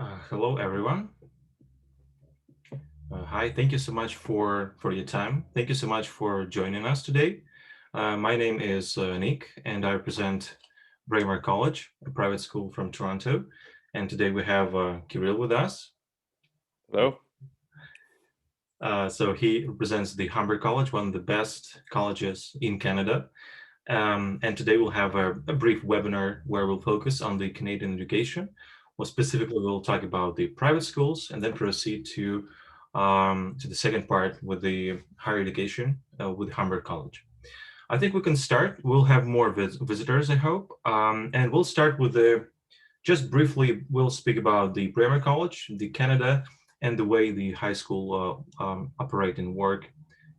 Hello, everyone. Hi, thank you so much for your time. Thank you so much for joining us today. My name is Nick, and I represent Braemar College, a private school from Toronto. And today we have Kirill with us. Hello. So he represents the Humber College, one of the best colleges in Canada. And today we'll have a brief webinar where we'll focus on the Canadian education. Well, specifically, we'll talk about the private schools and then proceed to the second part with the higher education with Humber College. I think we can start. We'll have more visitors, I hope. And we'll start with just briefly, we'll speak about the Braemar College, the Canada, and the way the high school operate and work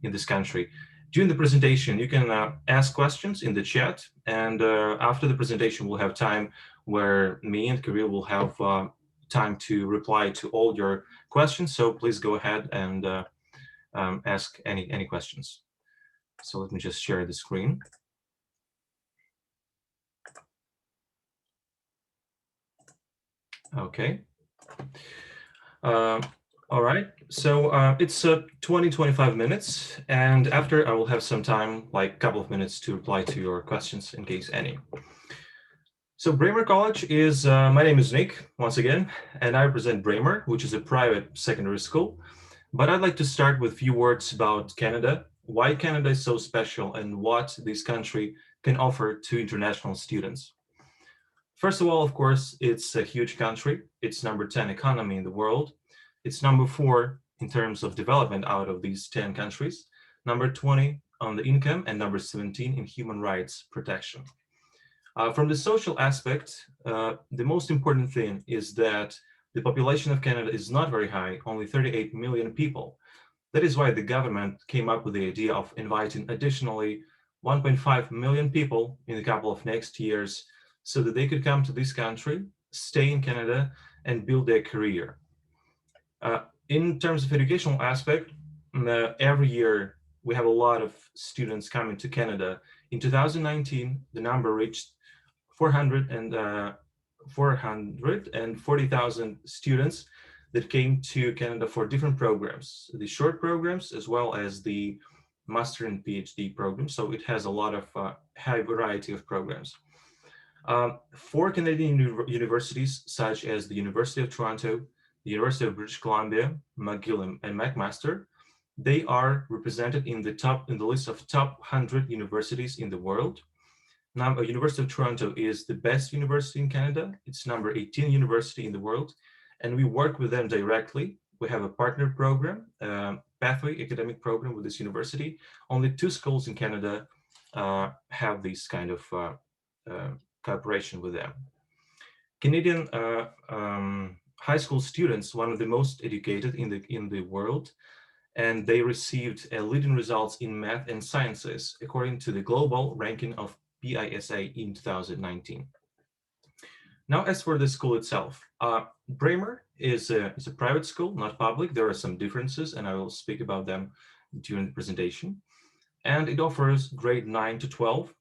in this country. During the presentation, you can ask questions in the chat, and after the presentation, we'll have time where me and Kirill will have time to reply to all your questions. So please go ahead and ask any questions. So let me just share the screen. Okay. All right, so it's 20, 25 minutes, and after I will have some time, like a couple of minutes to reply to your questions in case any. So Braemar College is, my name is Nick, once again, and I represent Braemar, which is a private secondary school. But I'd like to start with a few words about Canada, why Canada is so special, and what this country can offer to international students. First of all, of course, it's a huge country. It's number 10 economy in the world. It's number 4 in terms of development out of these 10 countries, number 20 on the income, and number 17 in human rights protection. From the social aspect, the most important thing is that the population of Canada is not very high, only 38 million people. That is why the government came up with the idea of inviting additionally 1.5 million people in a couple of next years so that they could come to this country, stay in Canada, and build their career. In terms of educational aspect, every year we have a lot of students coming to Canada. In 2019, the number reached 440,000 students that came to Canada for different programs, the short programs as well as the master and PhD programs. So it has a lot of high variety of programs. Four Canadian universities, such as the University of Toronto, the University of British Columbia, McGill, and McMaster, they are represented in the list of top 100 universities in the world. Now, University of Toronto is the best university in Canada. It's number 18 university in the world, and we work with them directly. We have a partner program, pathway academic program with this university. Only 2 schools in Canada have this kind of cooperation with them. Canadian high school students, one of the most educated in the world, and they received leading results in math and sciences according to the global ranking of PISA in 2019. Now, as for the school itself, Braemar is a private school, not public. There are some differences, and I will speak about them during the presentation. And it offers grade 9 to 12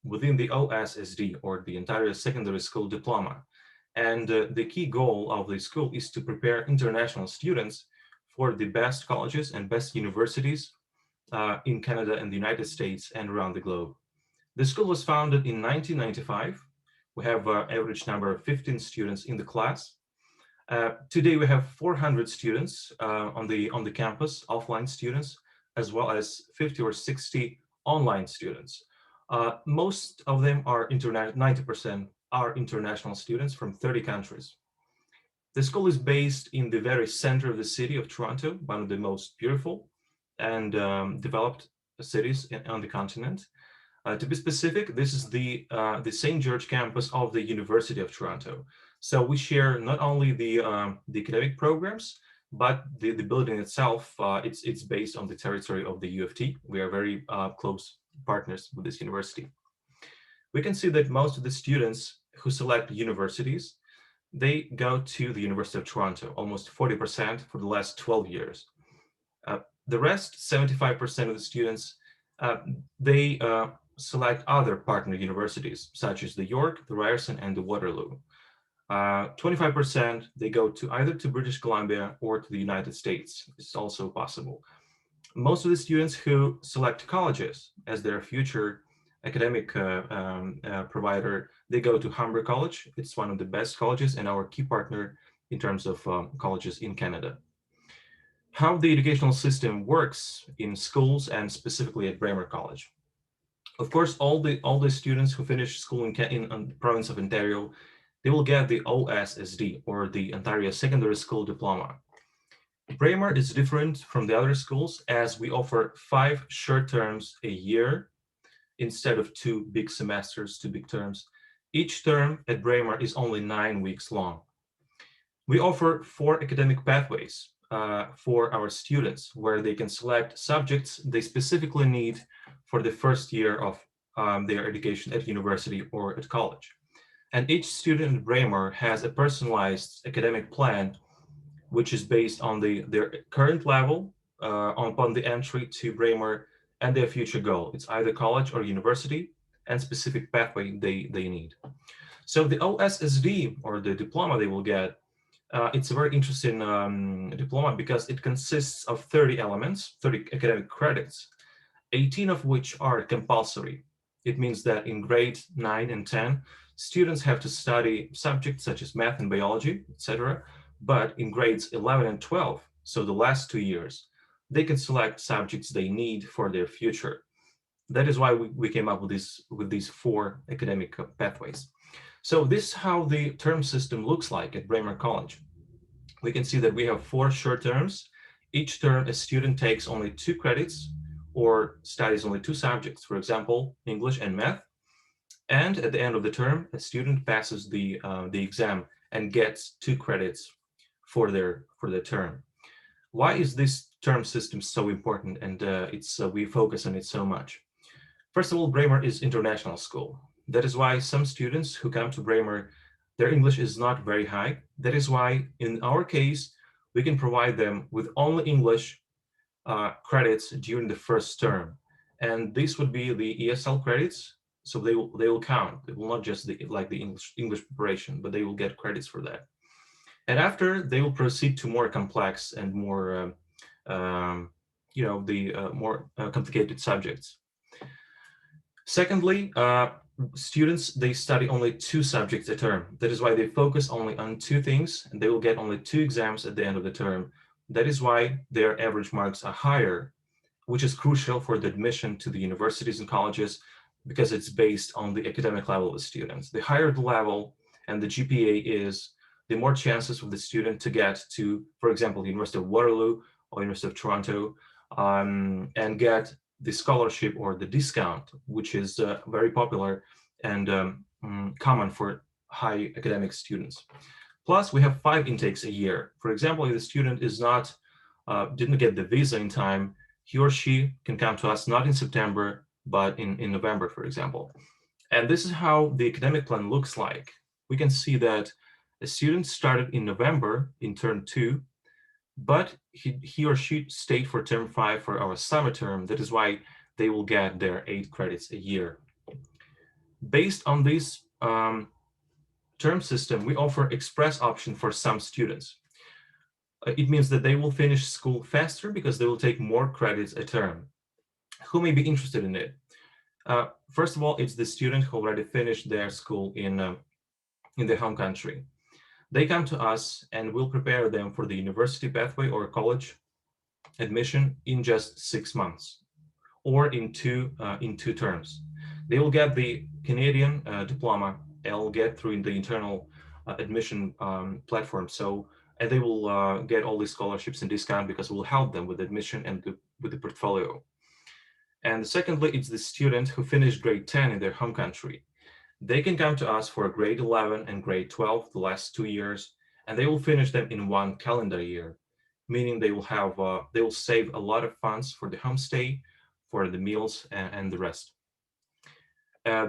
within the OSSD, or the Ontario Secondary School Diploma. And the key goal of the school is to prepare international students for the best colleges and best universities in Canada and the United States and around the globe. The school was founded in 1995. We have an average number of 15 students in the class. Today we have 400 students on the campus, offline students, as well as 50 or 60 online students. Most of them are 90% are international students from 30 countries. The school is based in the very center of the city of Toronto, one of the most beautiful and developed cities on the continent. To be specific, this is the St. George campus of the University of Toronto. So we share not only the academic programs, but the building itself, it's based on the territory of the U of T. We are very close partners with this university. We can see that most of the students who select universities, they go to the University of Toronto, almost 40% for the last 12 years. The rest, 75% of the students, they select other partner universities, such as the York, the Ryerson, and the Waterloo. 25% they go to either to British Columbia or to the United States. It's also possible. Most of the students who select colleges as their future academic provider, they go to Humber College. It's one of the best colleges and our key partner in terms of colleges in Canada. How the educational system works in schools and specifically at Braemar College. Of course, all the students who finish school in the province of Ontario, they will get the OSSD, or the Ontario Secondary School Diploma. Braemar is different from the other schools as we offer 5 short terms a year instead of 2 big semesters, 2 big terms. Each term at Braemar is only 9 weeks long. We offer 4 academic pathways for our students where they can select subjects they specifically need for the first year of their education at university or at college. And each student at Braemar has a personalized academic plan which is based on their current level upon the entry to Braemar and their future goal. It's either college or university and specific pathway they need. So the OSSD, or the diploma they will get, it's a very interesting diploma because it consists of 30 elements, 30 academic credits, 18 of which are compulsory. It means that in grade 9 and 10, students have to study subjects such as math and biology, etc. But in grades 11 and 12, so the last 2 years, they can select subjects they need for their future. That is why we came up with these 4 academic pathways. So this is how the term system looks like at Braemar College. We can see that we have 4 short terms. Each term, a student takes only 2 credits or studies only 2 subjects, for example, English and math. And at the end of the term, a student passes the exam and gets 2 credits for their term. Why is this term system so important, and we focus on it so much? First of all, Braemar is international school. That is why some students who come to Braemar, their English is not very high. That is why, in our case, we can provide them with only English credits during the first term. And this would be the ESL credits, so they will count. It will not just like the English preparation, but they will get credits for that. And after, they will proceed to more complex and more, more complicated subjects. Secondly, students, they study only 2 subjects a term. That is why they focus only on 2 things, and they will get only 2 exams at the end of the term. That is why their average marks are higher, which is crucial for the admission to the universities and colleges because it's based on the academic level of the students. The higher the level and the GPA is, the more chances for the student to get to, for example, the University of Waterloo or University of Toronto, and get the scholarship or the discount, which is very popular and common for high academic students. Plus, we have 5 intakes a year. For example, if the student is not didn't get the visa in time, he or she can come to us not in September, but in November, for example. And this is how the academic plan looks like. We can see that a student started in November in term 2, but he or she stayed for term 5 for our summer term. That is why they will get their 8 credits a year. Based on this term system, we offer express option for some students. It means that they will finish school faster because they will take more credits a term. Who may be interested in it? First of all, it's the student who already finished their school in their home country. They come to us and we'll prepare them for the university pathway or college admission in just 6 months or in two terms. They will get the Canadian diploma. They'll get through the internal admission platform. And they will get all these scholarships and discount because we'll help them with admission and with the portfolio. And secondly, it's the student who finished grade 10 in their home country. They can come to us for grade 11 and grade 12, the last 2 years, and they will finish them in 1 calendar year, meaning they will save a lot of funds for the homestay, for the meals, and the rest.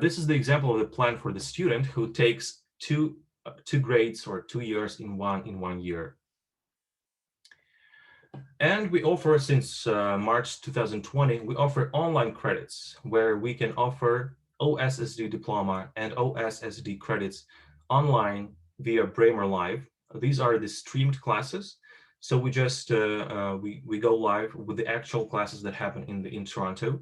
This is the example of the plan for the student who takes two grades or 2 years in one year. And we offer, since March 2020, we offer online credits where we can offer OSSD diploma and OSSD credits online via Braemar Live. These are the streamed classes. So we just we go live with the actual classes that happen in Toronto.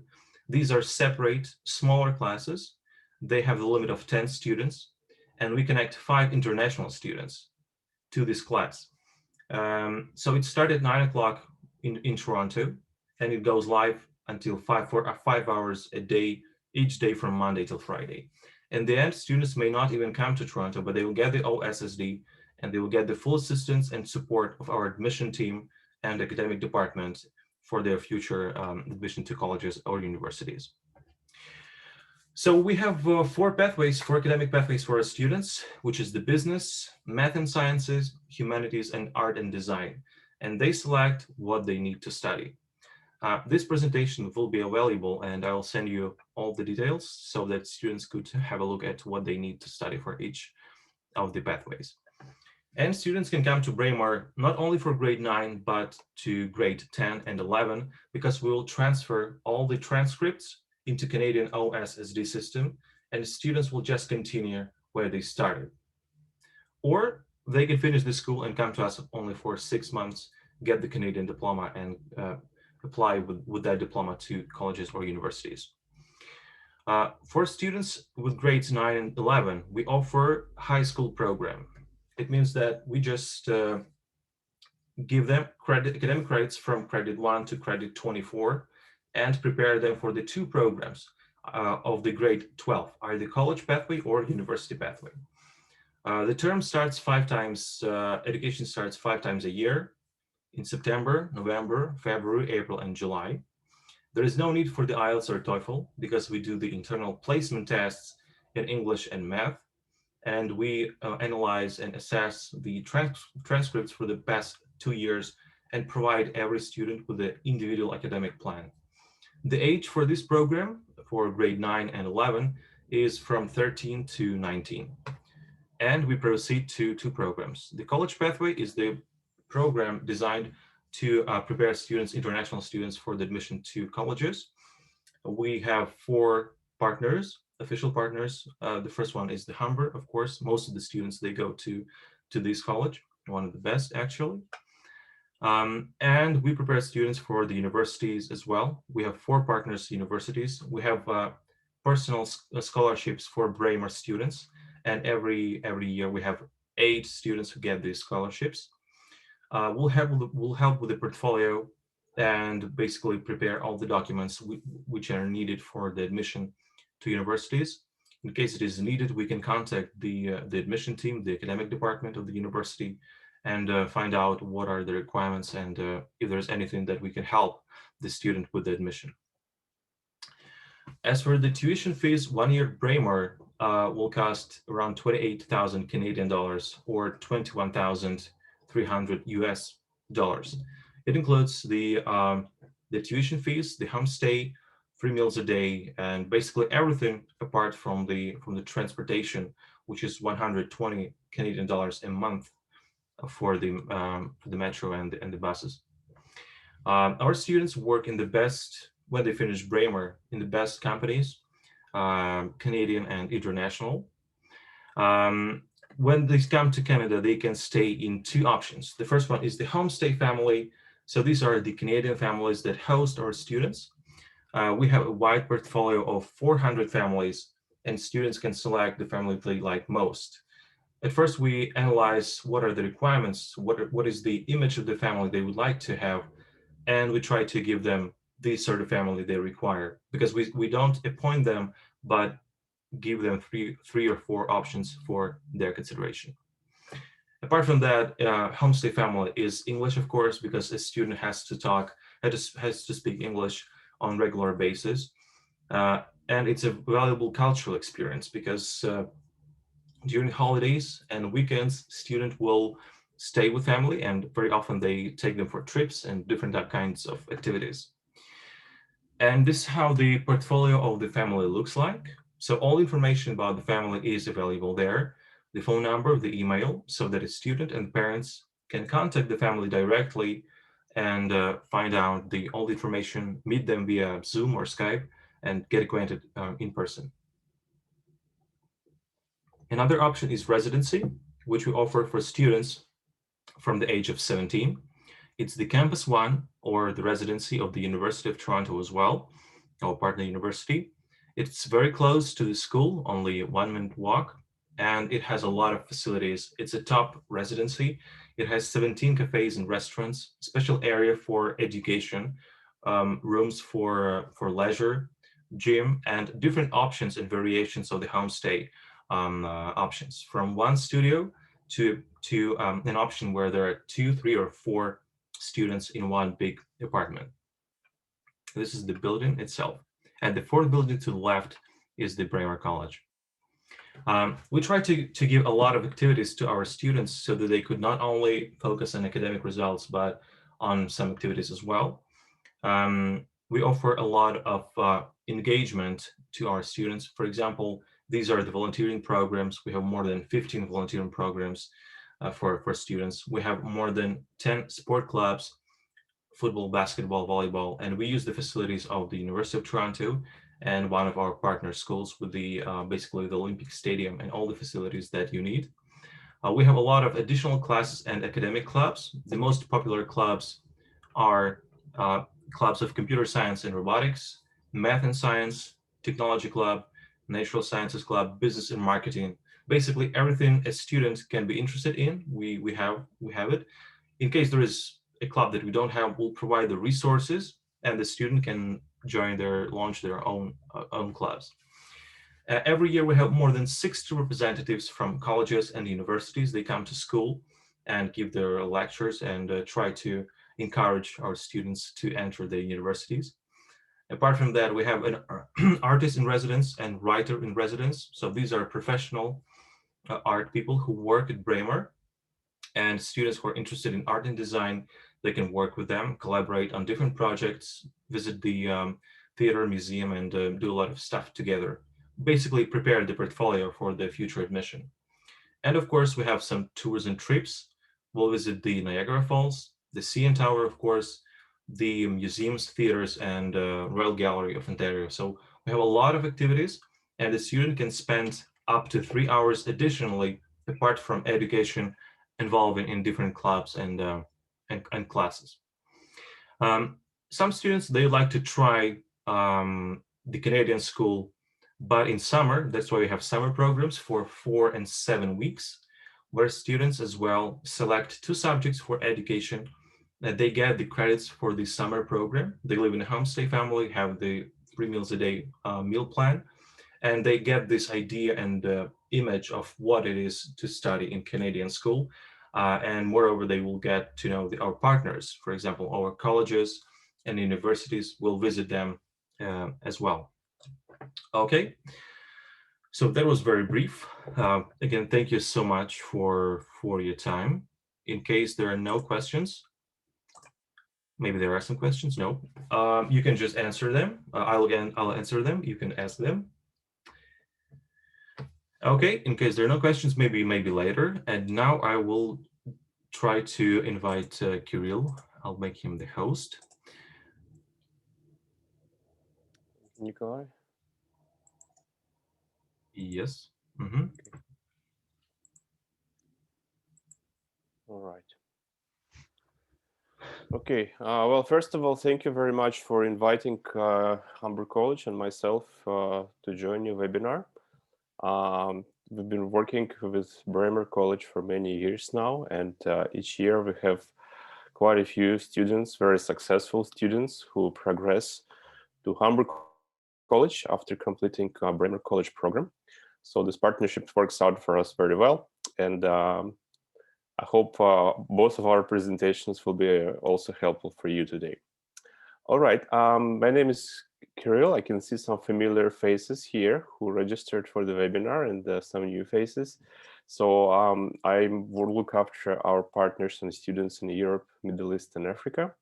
These are separate, smaller classes. They have the limit of 10 students, and we connect 5 international students to this class. So it started at 9 o'clock in Toronto, and it goes live until 5 hours a day, each day from Monday till Friday. In the end, students may not even come to Toronto, but they will get the OSSD, and they will get the full assistance and support of our admission team and academic department for their future admission to colleges or universities. So we have 4 pathways, 4 academic pathways for our students, which is the business, math and sciences, humanities, and art and design. And they select what they need to study. This presentation will be available, and I will send you all the details so that students could have a look at what they need to study for each of the pathways. And students can come to Braemar not only for grade 9, but to grade 10 and 11, because we will transfer all the transcripts into Canadian OSSD system, and students will just continue where they started. Or they can finish the school and come to us only for 6 months, get the Canadian diploma, and apply with that diploma to colleges or universities. For students with grades 9 and 11, we offer high school program. It means that we just give them academic credits from credit 1 to credit 24 and prepare them for the 2 programs of the grade 12, either the college pathway or university pathway. The term starts 5 times, education starts 5 times a year in September, November, February, April, and July. There is no need for the IELTS or TOEFL because we do the internal placement tests in English and math, and we analyze and assess the transcripts for the past 2 years and provide every student with an individual academic plan. The age for this program for grade 9 and 11 is from 13 to 19. And we proceed to 2 programs. The college pathway is the program designed to prepare students, international students, for the admission to colleges. We have 4 partners, official partners. The first one is the Humber, of course. Most of the students, they go to this college, one of the best, actually. And we prepare students for the universities as well. We have 4 partners universities. We have personal scholarships for Braemar students, and every year we have 8 students who get these scholarships. We'll help with the portfolio and basically prepare all the documents which are needed for the admission to universities. In case it is needed, we can contact the admission team, the academic department of the university, and find out what are the requirements and if there's anything that we can help the student with the admission. As for the tuition fees, 1 year Braemar will cost around 28,000 Canadian dollars or 21,300 US dollars. It includes the tuition fees, the homestay, 3 meals a day, and basically everything apart from the transportation, which is 120 Canadian dollars a month for the metro and the buses. Our students work in the best, when they finish Braemar, in the best companies, Canadian and international. When they come to Canada, they can stay in 2 options. The first one is the homestay family. So these are the Canadian families that host our students. We have a wide portfolio of 400 families, and students can select the family they like most. At first, we analyze what are the requirements, what is the image of the family they would like to have, and we try to give them the sort of family they require, because we don't appoint them, but give them three or 4 options for their consideration. Apart from that, homestay family is English, of course, because a student has to speak English on regular basis. And it's a valuable cultural experience because during holidays and weekends, student will stay with family, and very often they take them for trips and different kinds of activities. And this is how the portfolio of the family looks like. So all information about the family is available there. The phone number, the email, so that a student and parents can contact the family directly and find out all the information, meet them via Zoom or Skype, and get acquainted in person. Another option is residency. which we offer for students from the age of 17. It's the Campus One or the Residency of the University of Toronto as well, our partner university. It's very close to the school, only a 1-minute walk, and it has a lot of facilities. It's a top residency. It has 17 cafes and restaurants, special area for education, rooms for leisure, gym, and different options and variations of the homestay options, from one studio to an option where there are 2, 3, or 4 students in one big apartment. This is the building itself. And the fourth building to the left is the Braemar College. We try to give a lot of activities to our students so that they could not only focus on academic results, but on some activities as well. We offer a lot of engagement to our students. For example, these are the volunteering programs. We have more than 15 volunteering programs for students. We have more than 10 sport clubs, football, basketball, volleyball, and we use the facilities of the University of Toronto and one of our partner schools with the basically the Olympic Stadium and all the facilities that you need. We have a lot of additional classes and academic clubs. The most popular clubs are clubs of computer science and robotics, math and science, technology club, natural sciences club, business and marketing. Basically everything a student can be interested in, we have it. In case there is a club that we don't have, we'll provide the resources and the student can launch their own clubs. Every year we have more than 60 representatives from colleges and universities. They come to school and give their lectures and try to encourage our students to enter the universities. Apart from that, we have an artist in residence and writer in residence. So these are professional art people who work at Braemar, and students who are interested in art and design, they can work with them, collaborate on different projects, visit the theater, museum, and do a lot of stuff together. Basically prepare the portfolio for the future admission. And of course, we have some tours and trips. We'll visit the Niagara Falls, the CN Tower, of course, the museums, theaters, and Royal Gallery of Ontario. So we have a lot of activities, and the student can spend up to 3 hours additionally, apart from education, involving in different clubs and classes. Some students, they like to try the Canadian school, but in summer, that's why we have summer programs for 4 and 7 weeks, where students as well select 2 subjects for education, that they get the credits for the summer program. They live in a homestay family, have the 3 meals a day meal plan, and they get this idea and image of what it is to study in Canadian school. And moreover, they will get to know our partners. For example, our colleges and universities will visit them as well. Okay, so that was very brief. Again, thank you so much for your time. In case there are no questions, maybe there are some questions, no, you can just answer them. I'll answer them, you can ask them. Okay, in case there are no questions, maybe later. And now I will try to invite Kirill. I'll make him the host. Nikolai? Yes. Okay. All right. Okay. Well, first of all, thank you very much for inviting Humber College and myself to join your webinar. We've been working with Braemar College for many years now, and each year we have quite a few students, very successful students, who progress to Humber College after completing Braemar College program. So this partnership works out for us very well, and I hope both of our presentations will be also helpful for you today. All right, my name is Kirill. I can see some familiar faces here who registered for the webinar and some new faces. So I will look after our partners and students in Europe, Middle East, and Africa.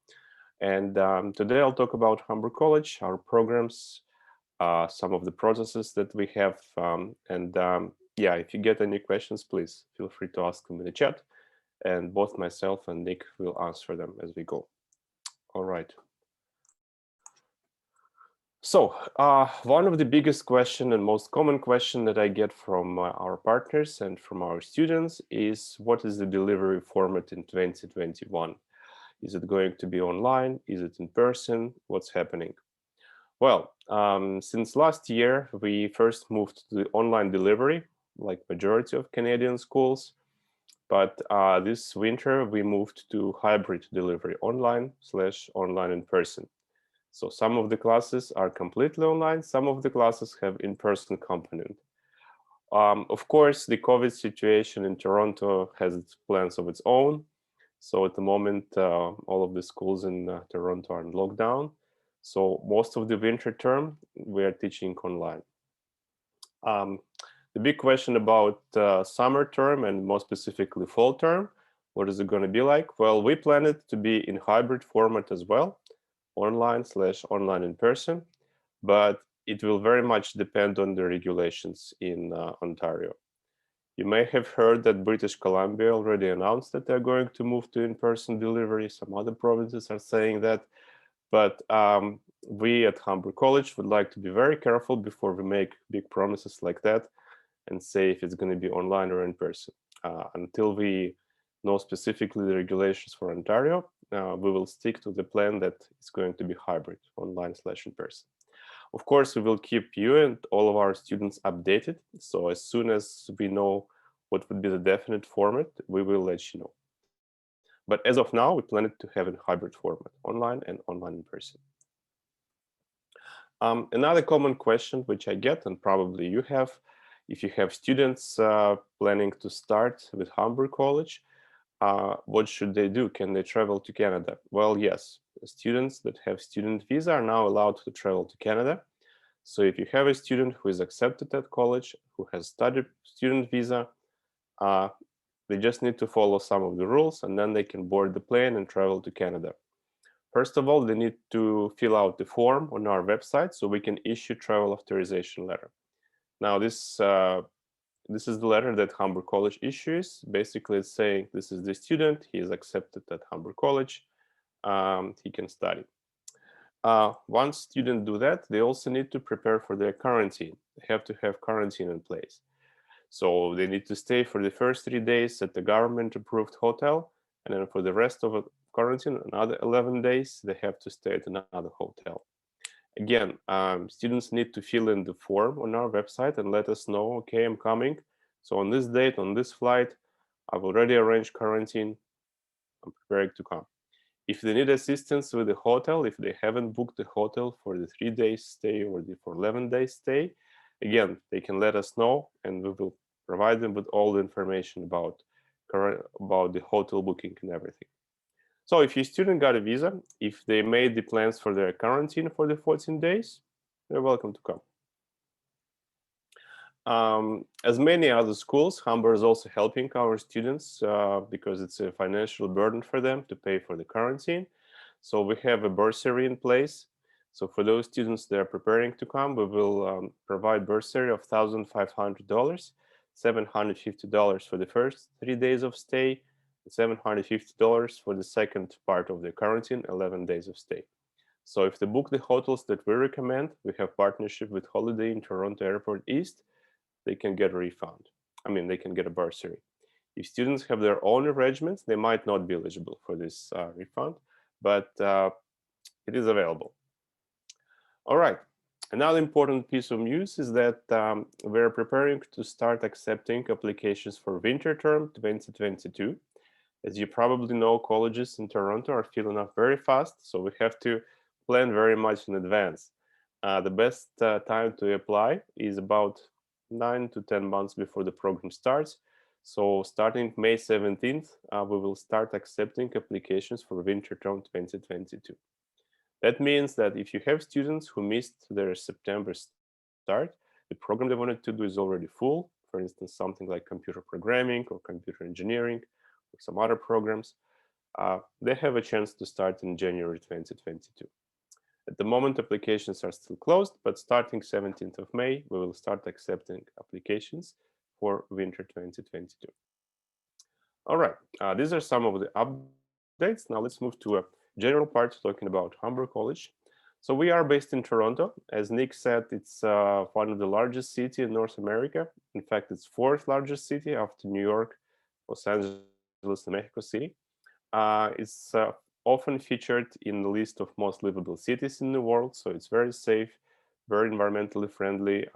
And today I'll talk about Humber College, our programs, some of the processes that we have. Yeah, if you get any questions, please feel free to ask them in the chat. And both myself and Nick will answer them as we go. All right. So one of the biggest question and most common question that I get from our partners and from our students is, what is the delivery format in 2021? Is it going to be online? Is it in person? What's happening? Well, since last year, we first moved to the online delivery, like majority of Canadian schools. But this winter, we moved to hybrid delivery, online/online in person. So some of the classes are completely online. Some of the classes have in-person component. Of course, the COVID situation in Toronto has its plans of its own. So at the moment, all of the schools in Toronto are in lockdown. So most of the winter term, we are teaching online. Um, the big question about summer term and more specifically fall term, what is it going to be like? Well, we plan it to be in hybrid format as well, online/online in person, but it will very much depend on the regulations in Ontario. You may have heard that British Columbia already announced that they're going to move to in-person delivery. Some other provinces are saying that, but we at Humber College would like to be very careful before we make big promises like that and say if it's going to be online or in person. Until we know specifically the regulations for Ontario, we will stick to the plan that it's going to be hybrid, online/in person. Of course, we will keep you and all of our students updated. So as soon as we know what would be the definite format, we will let you know. But as of now, we plan it to have a hybrid format, online and online in person. Another common question which I get, and probably you have, if you have students planning to start with Humber College, what should they do? Can they travel to Canada? Well, yes, students that have student visa are now allowed to travel to Canada. So if you have a student who is accepted at college, who has studied student visa, uh, they just need to follow some of the rules, and then they can board the plane and travel to Canada. First of all, they need to fill out the form on our website so we can issue travel authorization letter. Now, this is the letter that Humber College issues. Basically, it's saying this is the student, he is accepted at Humber College, he can study. Once students do that, they also need to prepare for their quarantine. They have to have quarantine in place. So they need to stay for the first 3 days at the government-approved hotel, and then for the rest of the quarantine, another 11 days, they have to stay at another hotel. Again, students need to fill in the form on our website and let us know, okay, I'm coming. So on this date, on this flight, I've already arranged quarantine, I'm preparing to come. If they need assistance with the hotel, if they haven't booked the hotel for the 3 days stay or for 11 days stay, again, they can let us know and we will provide them with all the information about the hotel booking and everything. So if your student got a visa, if they made the plans for their quarantine for the 14 days, they're welcome to come. As many other schools, Humber is also helping our students because it's a financial burden for them to pay for the quarantine. So we have a bursary in place. So for those students that are preparing to come, we will provide bursary of $1,500, $750 for the first 3 days of stay, $750 for the second part of the quarantine, 11 days of stay. So if they book the hotels that we recommend, we have partnership with Holiday Inn Toronto Airport East, they can get a refund. I mean, they can get a bursary. If students have their own arrangements, they might not be eligible for this refund, but it is available. All right. Another important piece of news is that we're preparing to start accepting applications for winter term 2022. As you probably know, colleges in Toronto are filling up very fast, so we have to plan very much in advance. The best time to apply is about 9 to 10 months before the program starts. So starting May 17th, we will start accepting applications for winter term 2022. That means that if you have students who missed their September start, the program they wanted to do is already full. For instance, something like computer programming or computer engineering or some other programs, they have a chance to start in January 2022. At the moment, applications are still closed, but starting 17th of May, we will start accepting applications for winter 2022. All right, these are some of the updates. Now let's move to a general part talking about Humber College. So we are based in Toronto. As Nick said, it's one of the largest city in North America. In fact, it's fourth largest city after New York, Los Angeles, and Mexico City. It's often featured in the list of most livable cities in the world. So it's very safe, very environmentally friendly,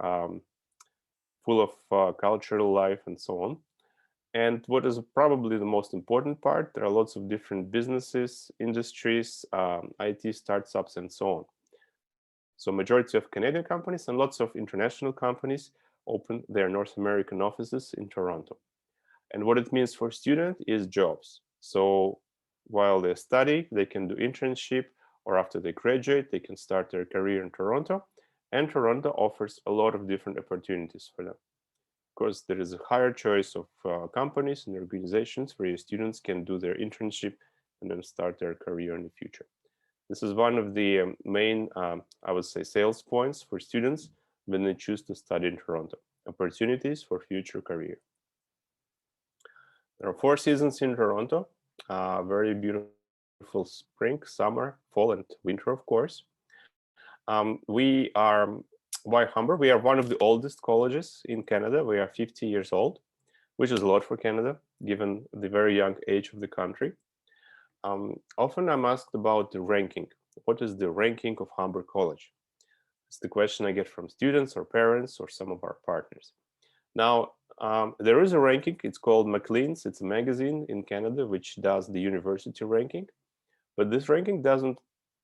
full of cultural life and so on. And what is probably the most important part, there are lots of different businesses, industries, IT startups, and so on. So majority of Canadian companies and lots of international companies open their North American offices in Toronto. And what it means for students is jobs. So while they study, they can do internship, or after they graduate, they can start their career in Toronto. And Toronto offers a lot of different opportunities for them. Of course, there is a higher choice of companies and organizations where your students can do their internship and then start their career in the future. This is one of the main, I would say, sales points for students when they choose to study in Toronto. Opportunities for future career. There are 4 seasons in Toronto. Very beautiful spring, summer, fall, and winter, of course. We are, why Humber? We are one of the oldest colleges in Canada. We are 50 years old, which is a lot for Canada, given the very young age of the country. Often I'm asked about the ranking. What is the ranking of Humber College? It's the question I get from students or parents or some of our partners. Now, there is a ranking. It's called Maclean's. It's a magazine in Canada which does the university ranking. But this ranking doesn't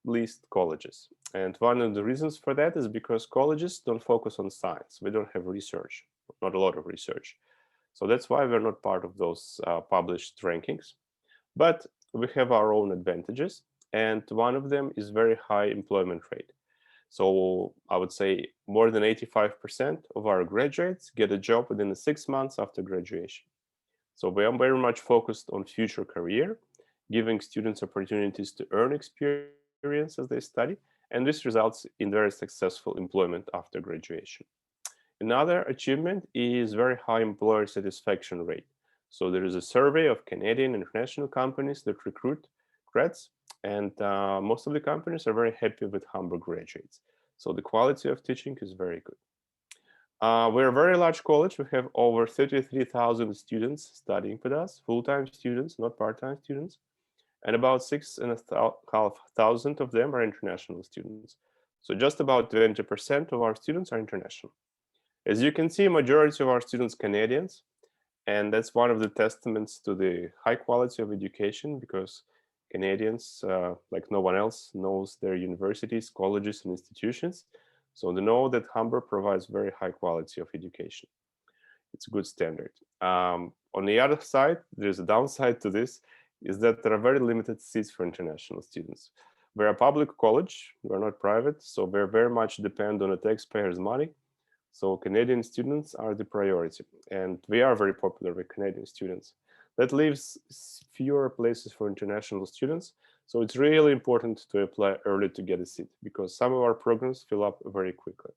list colleges. And one of the reasons for that is because colleges don't focus on science. We don't have research, not a lot of research. So that's why we're not part of those published rankings. But we have our own advantages. And one of them is very high employment rate. So I would say more than 85% of our graduates get a job within the 6 months after graduation. So we are very much focused on future career, giving students opportunities to earn experience as they study, and this results in very successful employment after graduation. Another achievement is very high employer satisfaction rate. So there is a survey of Canadian and international companies that recruit grads, and most of the companies are very happy with Humber graduates. So the quality of teaching is very good. We're a very large college. We have over 33,000 students studying with us, full-time students, not part-time students. And about 6,500 of them are international students. So just about 20% of our students are international. As you can see, majority of our students Canadians, and that's one of the testaments to the high quality of education, because Canadians, like no one else, knows their universities, colleges, and institutions. So they know that Humber provides very high quality of education. It's a good standard. On the other side, there's a downside to this, is that there are very limited seats for international students. We're a public college, we're not private, so we're very much depend on the taxpayers' money. So Canadian students are the priority, and we are very popular with Canadian students. That leaves fewer places for international students, so it's really important to apply early to get a seat, because some of our programs fill up very quickly.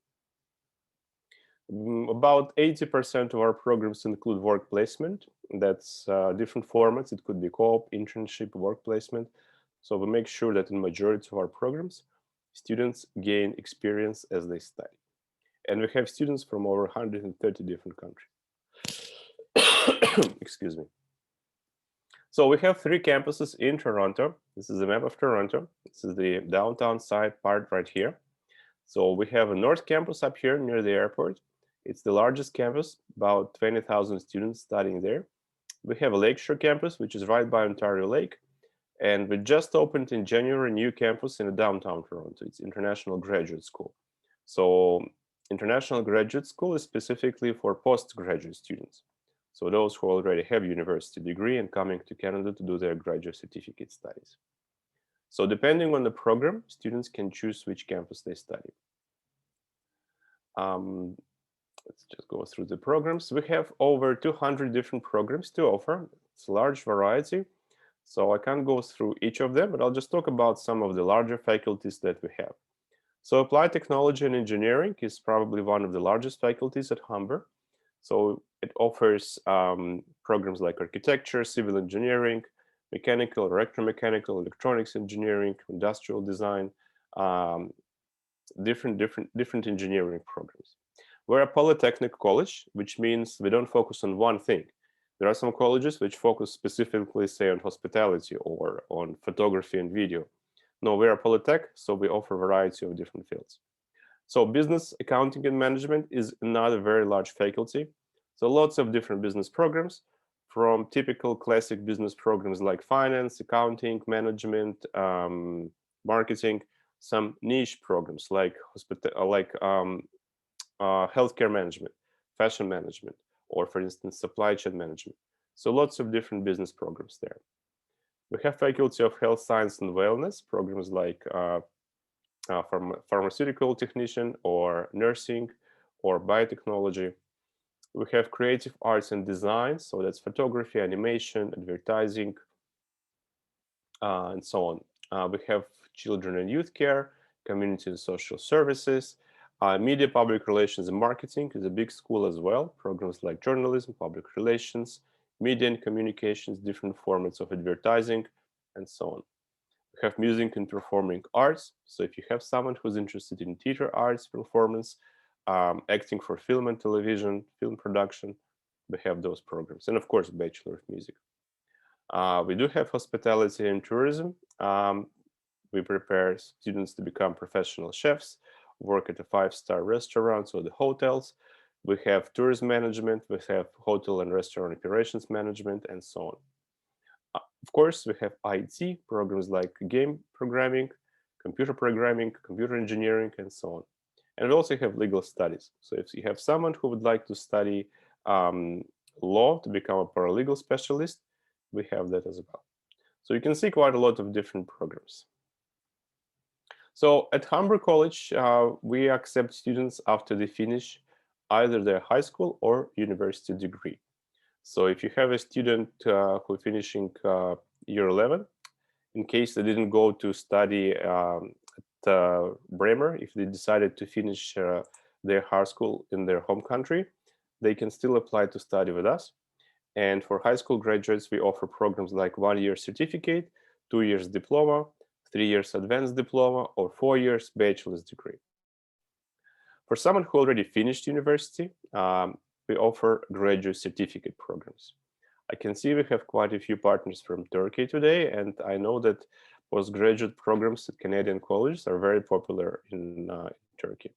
About 80% of our programs include work placement. That's different formats. It could be co-op, internship, work placement. So we make sure that in majority of our programs, students gain experience as they study. And we have students from over 130 different countries. Excuse me. So we have 3 campuses in Toronto. This is the map of Toronto. This is the downtown side part right here. So we have a North Campus up here near the airport. It's the largest campus, about 20,000 students studying there. We have a Lakeshore campus, which is right by Ontario Lake. And we just opened in January a new campus in downtown Toronto. It's International Graduate School. So International Graduate School is specifically for postgraduate students. So those who already have university degree and coming to Canada to do their graduate certificate studies. So depending on the program, students can choose which campus they study. Let's just go through the programs. We have over 200 different programs to offer. It's a large variety. So I can't go through each of them, but I'll just talk about some of the larger faculties that we have. So Applied Technology and Engineering is probably one of the largest faculties at Humber. So it offers programs like architecture, civil engineering, mechanical, electromechanical, electronics engineering, industrial design, different engineering programs. We're a polytechnic college, which means we don't focus on one thing. There are some colleges which focus specifically, say, on hospitality or on photography and video. No, we're a polytech, so we offer a variety of different fields. So business, accounting, and management is another very large faculty. So lots of different business programs, from typical classic business programs like finance, accounting, management, marketing, some niche programs like healthcare management, fashion management, or for instance, supply chain management. So lots of different business programs there. We have Faculty of Health Science and Wellness, programs like pharmaceutical technician or nursing or biotechnology. We have Creative Arts and Design, so that's photography, animation, advertising, and so on. We have Children and Youth Care, Community and Social Services, Media, Public Relations and Marketing is a big school as well. Programs like journalism, public relations, media and communications, different formats of advertising, and so on. We have Music and Performing Arts. So if you have someone who's interested in theater arts, performance, acting for film and television, film production, we have those programs. And of course, Bachelor of Music. We do have Hospitality and Tourism. We prepare students to become professional chefs, work at a 5-star restaurants or the hotels. We have tourism management, we have hotel and restaurant operations management, and so on. Of course, we have IT programs like game programming, computer engineering, and so on. And we also have legal studies. So if you have someone who would like to study law to become a paralegal specialist, we have that as well. So you can see quite a lot of different programs. So at Humber College, we accept students after they finish either their high school or university degree. So if you have a student who is finishing year 11, in case they didn't go to study at Braemar, if they decided to finish their high school in their home country, they can still apply to study with us. And for high school graduates, we offer programs like 1-year certificate, 2 years diploma, 3 years advanced diploma, or 4 years bachelor's degree. For someone who already finished university, we offer graduate certificate programs. I can see we have quite a few partners from Turkey today, and I know that postgraduate programs at Canadian colleges are very popular in Turkey.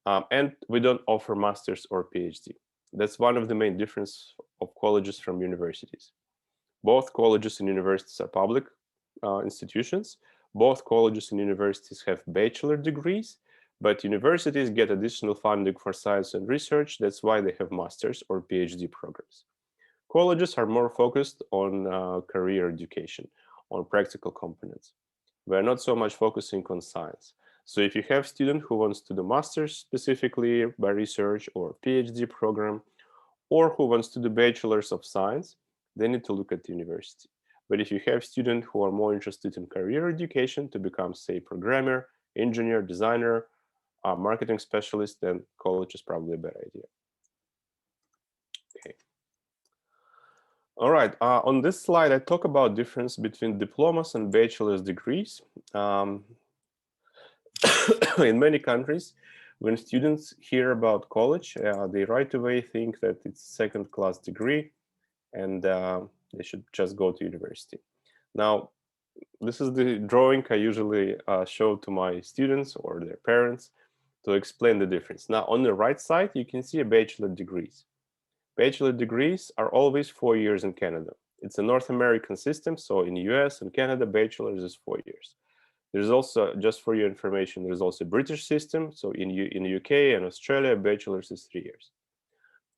And we don't offer master's or PhD. That's one of the main differences of colleges from universities. Both colleges and universities are public institutions. Both colleges and universities have bachelor degrees, but universities get additional funding for science and research. That's why they have master's or PhD programs. Colleges are more focused on career education, on practical components. We're not so much focusing on science. So if you have a student who wants to do master's specifically by research or PhD program, or who wants to do bachelor's of science, they need to look at the university. But if you have students who are more interested in career education to become, say, programmer, engineer, designer, marketing specialist, then college is probably a better idea. Okay. All right. On this slide, I talk about difference between diplomas and bachelor's degrees. In many countries, when students hear about college, they right away think that it's a second-class degree and they should just go to university. Now, this is the drawing I usually show to my students or their parents to explain the difference. Now, on the right side, you can see a bachelor degrees. Bachelor degrees are always 4 years in Canada. It's a North American system, so in the US and Canada, bachelor's is 4 years. There's also, just for your information, there's also a British system. So in the UK and Australia, bachelor's is 3 years.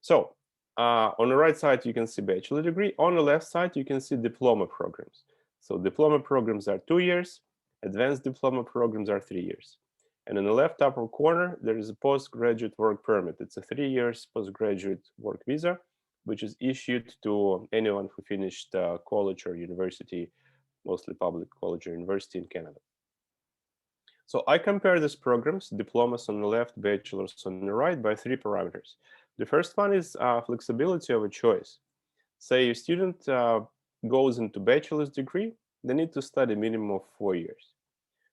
So on the right side, you can see bachelor degree. On the left side, you can see diploma programs. So diploma programs are 2 years. Advanced diploma programs are 3 years. And in the left upper corner, there is a postgraduate work permit. It's a 3 years postgraduate work visa, which is issued to anyone who finished college or university, mostly public college or university in Canada. So I compare these programs, diplomas on the left, bachelor's on the right, by 3 parameters. The first one is flexibility of a choice. Say a student goes into bachelor's degree, they need to study minimum of 4 years.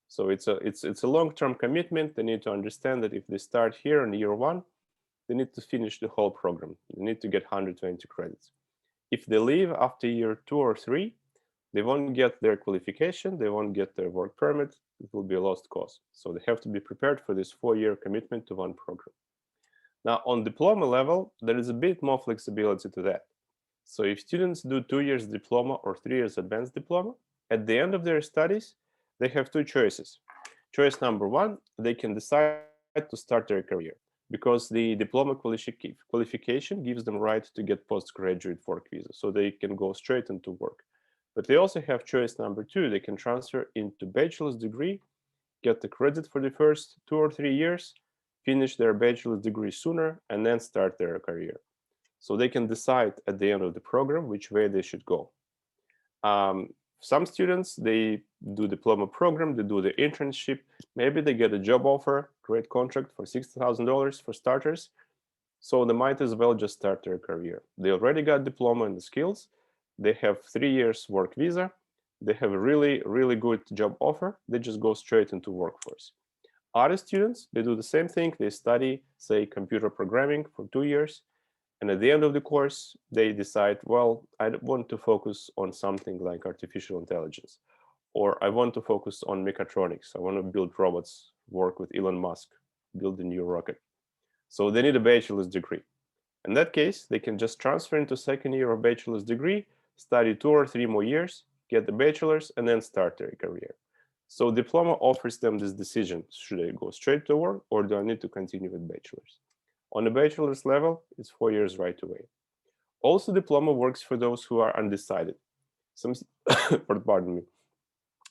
So it's a long-term commitment. They need to understand that if they start here in year 1, they need to finish the whole program. They need to get 120 credits. If they leave after year 2 or 3, they won't get their qualification, they won't get their work permit, it will be a lost cause. So they have to be prepared for this 4-year commitment to one program. Now, on diploma level, there is a bit more flexibility to that. So if students do 2 years diploma or 3 years advanced diploma, at the end of their studies, they have 2 choices. Choice number 1, they can decide to start their career because the diploma qualification gives them right to get postgraduate work visa, so they can go straight into work. But they also have choice number 2, they can transfer into bachelor's degree, get the credit for the first 2 or 3 years, finish their bachelor's degree sooner, and then start their career. So they can decide at the end of the program which way they should go. Some students, they do diploma program, they do the internship, maybe they get a job offer, great contract for $60,000 for starters. So they might as well just start their career. They already got diploma and the skills. They have 3 years work visa. They have a really, really good job offer. They just go straight into workforce. Other students, they do the same thing. They study, say, computer programming for 2 years. And at the end of the course, they decide, well, I want to focus on something like artificial intelligence, or I want to focus on mechatronics. I want to build robots, work with Elon Musk, build a new rocket. So they need a bachelor's degree. In that case, they can just transfer into second year of bachelor's degree, study 2 or 3 more years, get the bachelor's, and then start their career. So diploma offers them this decision. Should I go straight to work, or do I need to continue with bachelor's? On the bachelor's level, it's 4 years right away. Also, diploma works for those who are undecided. Pardon me.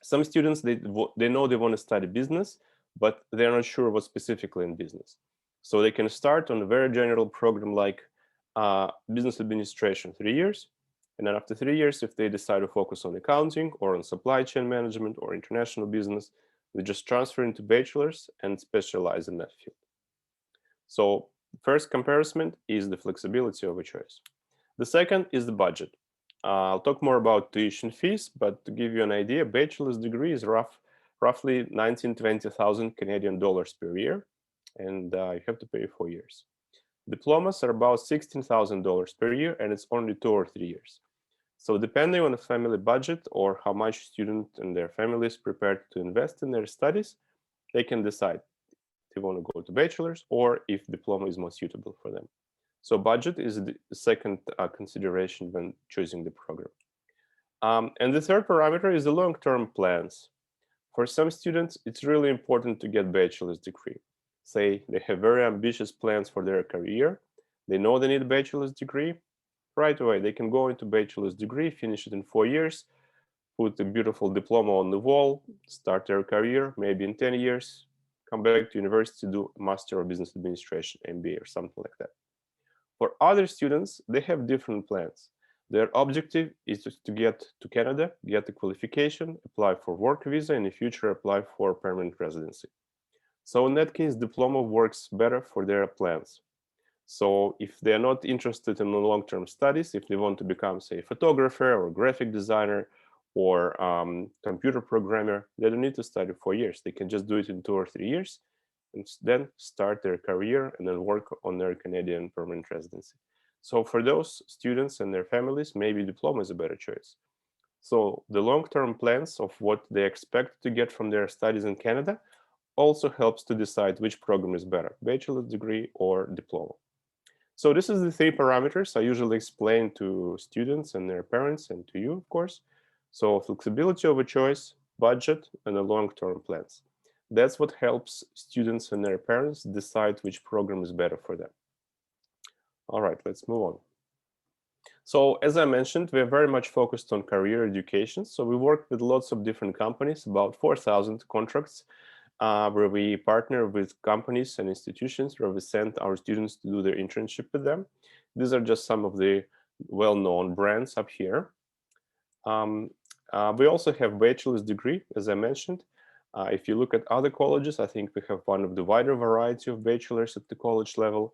Some students, they know they want to study business, but they're not sure what specifically in business. So they can start on a very general program like business administration, 3 years. And then after 3 years, if they decide to focus on accounting or on supply chain management or international business, they just transfer into bachelor's and specialize in that field. So first comparison is the flexibility of a choice. The second is the budget. I'll talk more about tuition fees, but to give you an idea, bachelor's degree is roughly 19,000-20,000 Canadian dollars per year, and you have to pay 4 years. Diplomas are about $16,000 per year, and it's only 2 or 3 years. So depending on the family budget or how much student and their family is prepared to invest in their studies, they can decide if they want to go to bachelor's or if diploma is more suitable for them. So budget is the second consideration when choosing the program. And the third parameter is the long-term plans. For some students, it's really important to get bachelor's degree. Say they have very ambitious plans for their career. They know they need a bachelor's degree. Right away, they can go into bachelor's degree, finish it in 4 years, put a beautiful diploma on the wall, start their career, maybe in 10 years, come back to university, do Master of Business Administration, MBA, or something like that. For other students, they have different plans. Their objective is to get to Canada, get the qualification, apply for work visa, and in the future apply for permanent residency. So in that case, diploma works better for their plans. So if they're not interested in the long-term studies, if they want to become, say, a photographer or graphic designer or computer programmer, they don't need to study 4 years. They can just do it in 2 or 3 years and then start their career and then work on their Canadian permanent residency. So for those students and their families, maybe diploma is a better choice. So the long-term plans of what they expect to get from their studies in Canada also helps to decide which program is better, bachelor's degree or diploma. So this is the 3 parameters I usually explain to students and their parents and to you, of course. So flexibility of a choice, budget, and the long-term plans. That's what helps students and their parents decide which program is better for them. All right, let's move on. So as I mentioned, we're very much focused on career education. So we work with lots of different companies, about 4,000 contracts, where we partner with companies and institutions where we send our students to do their internship with them. These are just some of the well-known brands up here. We also have bachelor's degree, as I mentioned. If you look at other colleges, I think we have one of the wider variety of bachelors at the college level,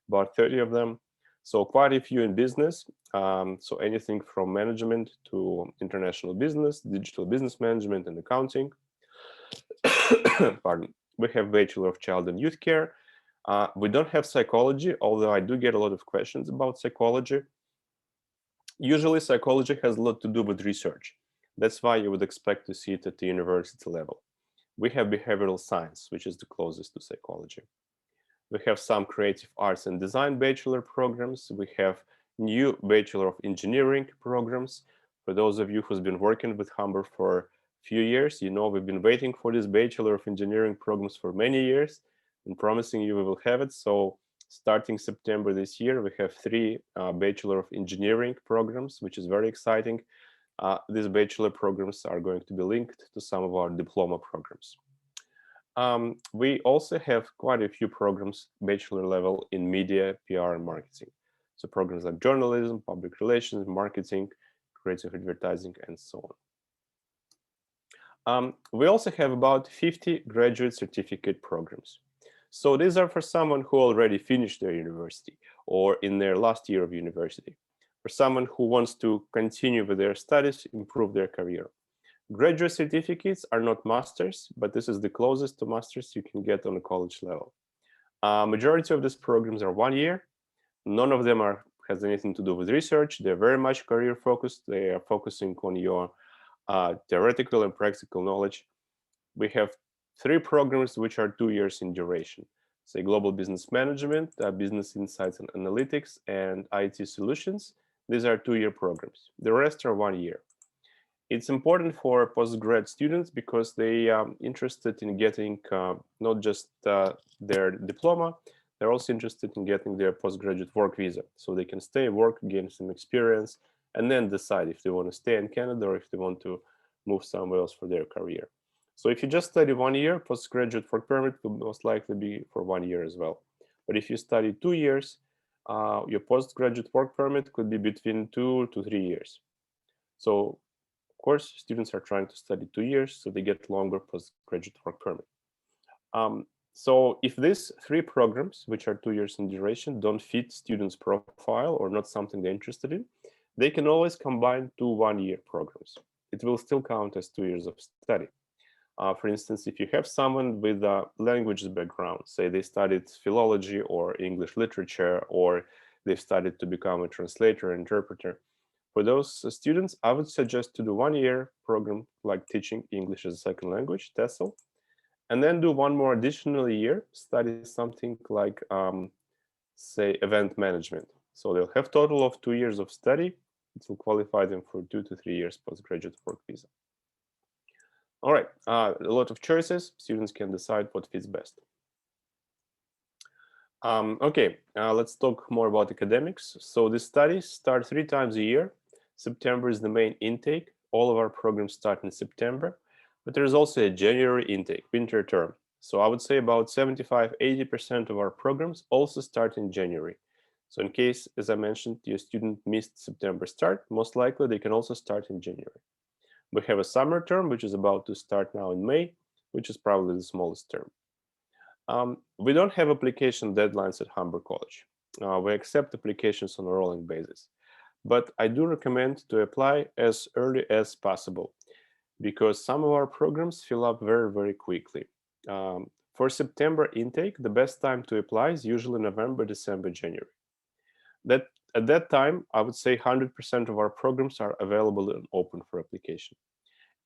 about 30 of them. So quite a few in business. So anything from management to international business, digital business management and accounting. Pardon. We have Bachelor of Child and Youth Care. We don't have psychology, although I do get a lot of questions about psychology. Usually, psychology has a lot to do with research. That's why you would expect to see it at the university level. We have behavioral science, which is the closest to psychology. We have some creative arts and design bachelor programs. We have new Bachelor of Engineering programs. For those of you who's been working with Humber for a few years, you know we've been waiting for this Bachelor of Engineering programs for many years and promising you we will have it. So starting September this year, we have 3 Bachelor of Engineering programs, which is very exciting. These bachelor programs are going to be linked to some of our diploma programs. We also have quite a few programs, bachelor level, in media, PR, and marketing. So programs like journalism, public relations, marketing, creative advertising, and so on. We also have about 50 graduate certificate programs. So these are for someone who already finished their university or in their last year of university, for someone who wants to continue with their studies, improve their career. Graduate certificates are not masters, but this is the closest to masters you can get on a college level. Majority of these programs are 1 year. None of them has anything to do with research. They're very much career focused. They are focusing on your theoretical and practical knowledge. We have 3 programs which are 2 years in duration. Say Global Business Management, Business Insights and Analytics, and IT Solutions. These are 2-year programs. The rest are 1 year. It's important for postgrad students because they are interested in getting not just their diploma, they're also interested in getting their postgraduate work visa. So they can stay, work, gain some experience, and then decide if they want to stay in Canada or if they want to move somewhere else for their career. So if you just study 1 year, postgraduate work permit will most likely be for 1 year as well. But if you study 2 years, your postgraduate work permit could be between 2 to 3 years. So of course, students are trying to study 2 years, so they get longer postgraduate work permit. So if these 3 programs, which are 2 years in duration, don't fit students' profile or not something they're interested in, they can always combine 2 1-year programs. It will still count as 2 years of study. For instance, if you have someone with a languages background, say they studied philology or English literature, or they've studied to become a translator, interpreter, for those students, I would suggest to do 1-year program like teaching English as a second language, TESOL, and then do 1 more additional year, study something like, say, event management. So they'll have total of 2 years of study. It will qualify them for 2 to 3 years postgraduate work visa. All right, a lot of choices. Students can decide what fits best. Okay, let's talk more about academics. So the studies start 3 times a year. September is the main intake. All of our programs start in September, but there is also a January intake, winter term. So I would say about 75–80% of our programs also start in January. So in case, as I mentioned, your student missed September start, most likely they can also start in January. We have a summer term, which is about to start now in May, which is probably the smallest term. We don't have application deadlines at Humber College. We accept applications on a rolling basis. But I do recommend to apply as early as possible because some of our programs fill up very, very quickly. For September intake, the best time to apply is usually November, December, January. At that time, I would say 100% of our programs are available and open for application.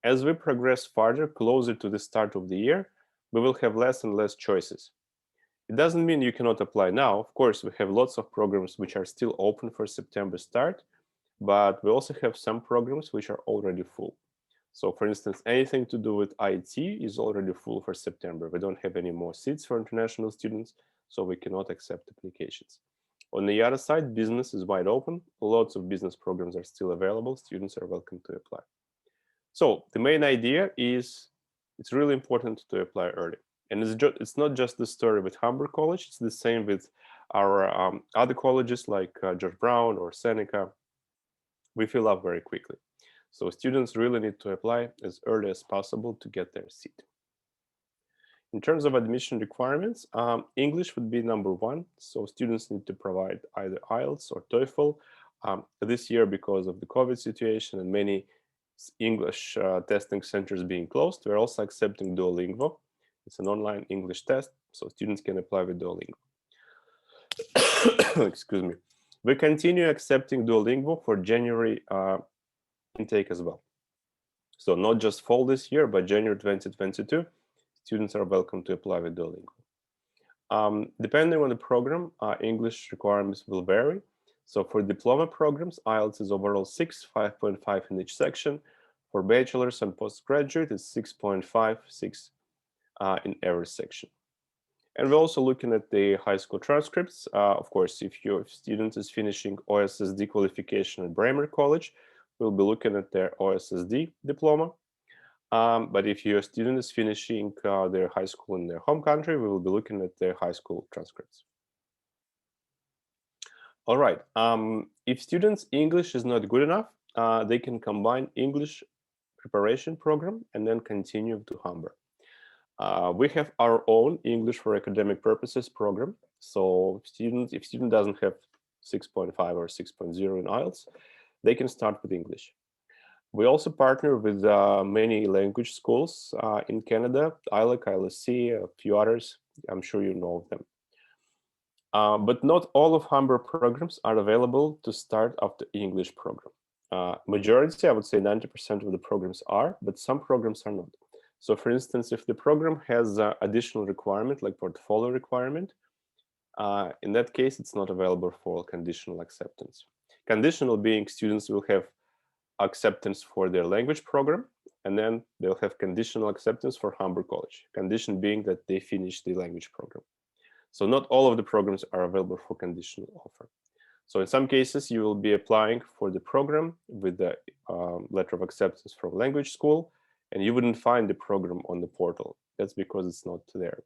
As we progress farther, closer to the start of the year, we will have less and less choices. It doesn't mean you cannot apply now. Of course, we have lots of programs which are still open for September start, but we also have some programs which are already full. So for instance, anything to do with IT is already full for September. We don't have any more seats for international students, so we cannot accept applications. On the other side, business is wide open. Lots of business programs are still available. Students are welcome to apply. So the main idea is it's really important to apply early. And it's not just the story with Humber College, it's the same with our other colleges like George Brown or Seneca. We fill up very quickly. So students really need to apply as early as possible to get their seat. In terms of admission requirements, English would be number 1. So students need to provide either IELTS or TOEFL. This year, because of the COVID situation and many English testing centers being closed, we're also accepting Duolingo. It's an online English test, so students can apply with Duolingo. Excuse me. We continue accepting Duolingo for January intake as well. So not just fall this year, but January 2022, students are welcome to apply with Duolingo. Depending on the program, English requirements will vary. So for diploma programs, IELTS is overall 6, 5.5 in each section. For bachelor's and postgraduate, it's 6.5, 6 in every section. And we're also looking at the high school transcripts. Of course, if your student is finishing OSSD qualification at Braemar College, we'll be looking at their OSSD diploma. But if your student is finishing their high school in their home country, we will be looking at their high school transcripts. All right. If students' English is not good enough, they can combine English preparation program and then continue to Humber. We have our own English for academic purposes program. So if student doesn't have 6.5 or 6.0 in IELTS, they can start with English. We also partner with many language schools in Canada, ILAC, ILSC, a few others. I'm sure you know of them. But not all of Humber programs are available to start after English program. Majority, I would say 90% of the programs are, but some programs are not. So for instance, if the program has additional requirement, like portfolio requirement, in that case, it's not available for conditional acceptance. Conditional being students will have acceptance for their language program, and then they'll have conditional acceptance for Humber College. Condition being that they finish the language program. So not all of the programs are available for conditional offer. So in some cases, you will be applying for the program with the letter of acceptance from language school, and you wouldn't find the program on the portal. That's because it's not there.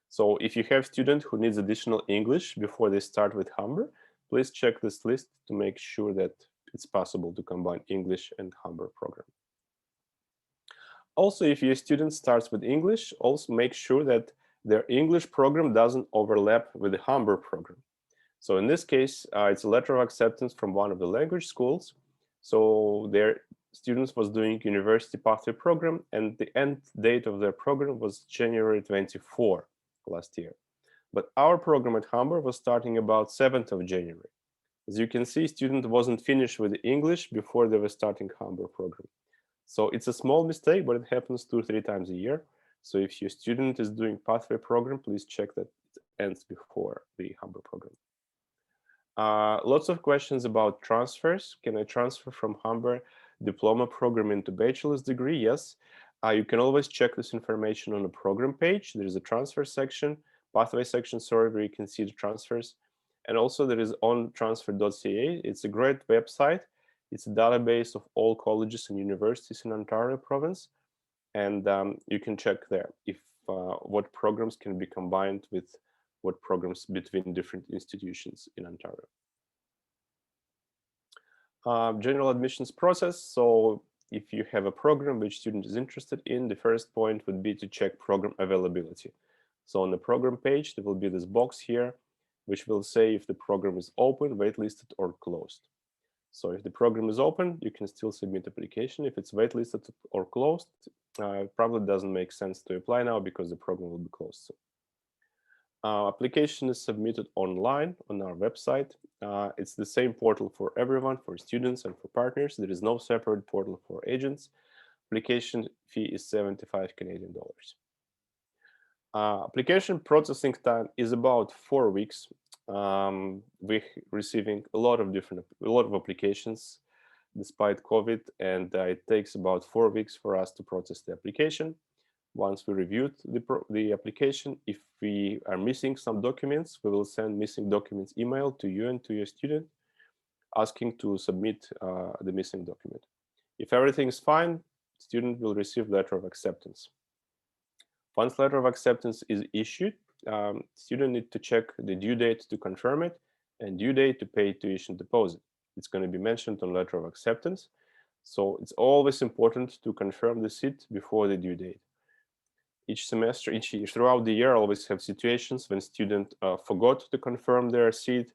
So if you have a student who needs additional English before they start with Humber, please check this list to make sure that it's possible to combine English and Humber program. Also, if your student starts with English, also make sure that their English program doesn't overlap with the Humber program. So in this case, it's a letter of acceptance from one of the language schools. So their students was doing university pathway program, and the end date of their program was January 24 last year. But our program at Humber was starting about 7th of January. As you can see, student wasn't finished with English before they were starting Humber program. So it's a small mistake, but it happens 2 or 3 times a year. So if your student is doing pathway program, please check that it ends before the Humber program. Lots of questions about transfers. Can I transfer from Humber Diploma Program into bachelor's degree? Yes. You can always check this information on the program page. There is a transfer section, pathway section, sorry, where you can see the transfers. And also there is ontransfer.ca. It's a great website. It's a database of all colleges and universities in Ontario province. And you can check there if what programs can be combined with what programs between different institutions in Ontario. General admissions process. So if you have a program which student is interested in, the first point would be to check program availability. So on the program page, there will be this box here, which will say if the program is open, waitlisted, or closed. So if the program is open, you can still submit application. If it's waitlisted or closed, it probably doesn't make sense to apply now because the program will be closed soon. Application is submitted online on our website. It's the same portal for everyone, for students and for partners. There is no separate portal for agents. Application fee is 75 Canadian dollars. Application processing time is about 4 weeks. We're receiving a lot of applications despite COVID, and it takes about 4 weeks for us to process the application. Once we reviewed the application, if we are missing some documents, we will send missing documents email to you and to your student, asking to submit the missing document. If everything is fine, student will receive letter of acceptance. Once letter of acceptance is issued, student need to check the due date to confirm it and due date to pay tuition deposit. It's going to be mentioned on letter of acceptance. So it's always important to confirm the seat before the due date. Each semester, throughout the year, I always have situations when students forgot to confirm their seat,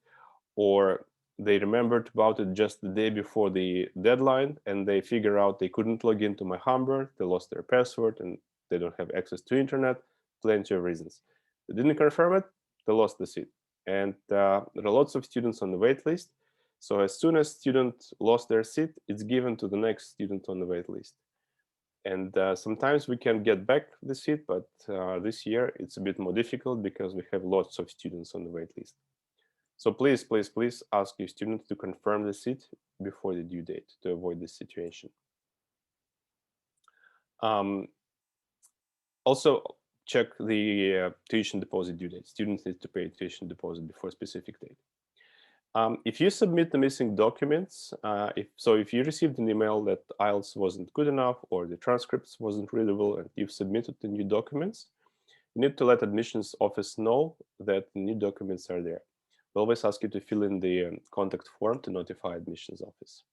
or they remembered about it just the day before the deadline, and they figure out they couldn't log into my Humber, they lost their password, and they don't have access to internet, plenty of reasons. They didn't confirm it, they lost the seat. And there are lots of students on the wait list. So as soon as student lost their seat, it's given to the next student on the wait list. And sometimes we can get back the seat, but this year it's a bit more difficult because we have lots of students on the wait list. So please, please, please ask your students to confirm the seat before the due date to avoid this situation. Also, check the tuition deposit due date. Students need to pay tuition deposit before a specific date. If you submit the missing documents, if you received an email that IELTS wasn't good enough or the transcripts wasn't readable and you've submitted the new documents, you need to let admissions office know that the new documents are there. We always ask you to fill in the contact form to notify admissions office.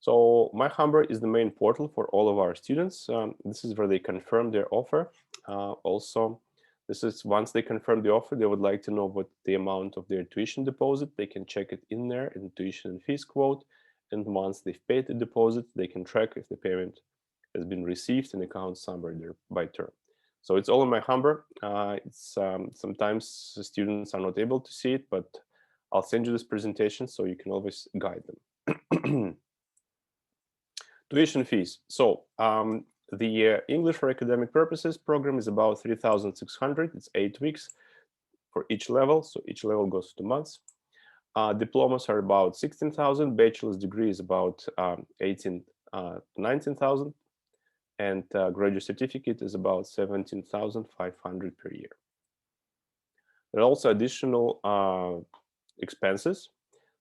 So My Humber is the main portal for all of our students. This is where they confirm their offer. Also, this is once they confirm the offer, they would like to know what the amount of their tuition deposit. They can check it in there in the tuition and fees quote. And once they've paid the deposit, they can track if the payment has been received in account somewhere there by term. So it's all in my Humber. Sometimes students are not able to see it, but I'll send you this presentation so you can always guide them. Tuition fees. So the English for Academic Purposes program is about 3,600. It's 8 weeks for each level. So each level goes 2 months. Diplomas are about 16,000. Bachelor's degree is about 18 to 19,000. And graduate certificate is about 17,500 per year. There are also additional expenses,